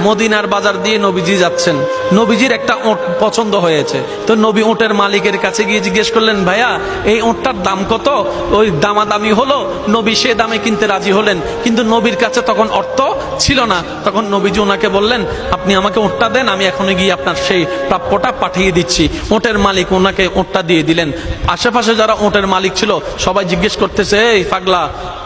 মদিনার বাজার দিয়ে নবীজি যাচ্ছেন, নবীজির একটা ওট পছন্দ হয়েছে। তো নবী ওটের মালিকের কাছে গিয়ে জিজ্ঞেস করলেন, ভাইয়া এই ওটটার দাম কত? ওই দামাদামি হলো, নবী সে দামে কিনতে রাজি হলেন, কিন্তু নবীর কাছে তখন অর্থ ছিল না। তখন নবীজি ওনাকে বললেন, আপনি আমাকে ওটটা দেন, আমি এখনই গিয়ে আপনার সেই প্রাপ্যটা পাঠিয়ে দিচ্ছি। ওটের মালিক ওনাকে ওটটা দিয়ে দিলেন। আশেপাশে যারা ওটের মালিক ছিল সবাই জিজ্ঞেস করতেছে, এই পাগলা,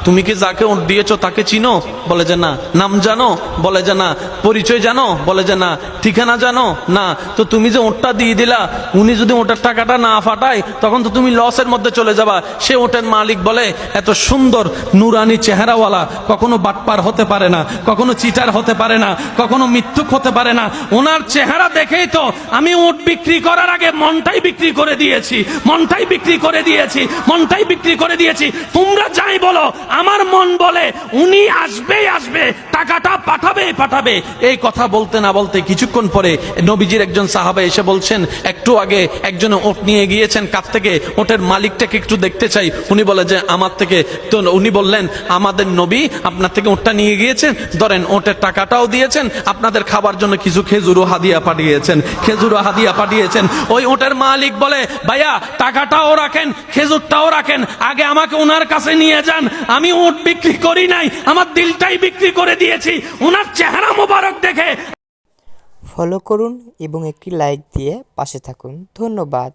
তুমি কি যাকে ওট দিয়েছো তাকে চিনো? বলে যে না। নাম জানো? বলে যে না। পরিচয় জানো? বলে যে না। ঠিকানা জানো? না। তো তুমি যে ওটটা দিয়ে দিলা, উনি যদি ওটার টাকাটা না ফাটায় তখন তো তুমি লসের মধ্যে চলে যাবা। সে ওটের মালিক বলে, এত সুন্দর নুরানি চেহারাওয়ালা কখনো বাটপার হতে পারে না, কখনো চিটার হতে পারে না, কখনো মিথ্যুক হতে পারে না। ওনার চেহারা দেখেই তো আমি ওট বিক্রি করার আগে মনটাই বিক্রি করে দিয়েছি, মনটাই বিক্রি করে দিয়েছি, মনটাই বিক্রি করে দিয়েছি। তোমরা যাই বলো, আমার মন বলে উনি আসবেই আসবে, টাকাটা পাঠাবেই পাঠাবে। এই কথা বলতে না বলতে কিছুক্ষণ পরে নবীজির একজন সাহাবা এসে বলছেন, একটু আগে একজন ওট নিয়ে গিয়েছেন, কাছ থেকে ওটের মালিকটাকে একটু দেখতে চাই। উনি বলে যে আমার থেকে। তো উনি বললেন, আমাদের নবী আপনার থেকে ওটটা নিয়ে গিয়েছেন, ধরেন ওটের টাকাটাও দিয়েছেন, আপনাদের খাবার জন্য কিছু খেজুরও হাদিয়া পাঠিয়েছেন, খেজুরও হাদিয়া পাঠিয়েছেন। ওই ওটের মালিক বলে, ভাইয়া টাকাটাও রাখেন, খেজুরটাও রাখেন, আগে আমাকে ওনার কাছে নিয়ে যান। আমি ওট বিক্রি করি নাই, আমার দিলটাই বিক্রি করে দিয়েছি ওনার চেহারা মোবারক দেখে। ফলো করুন এবং একটি লাইক দিয়ে পাশে থাকুন। ধন্যবাদ।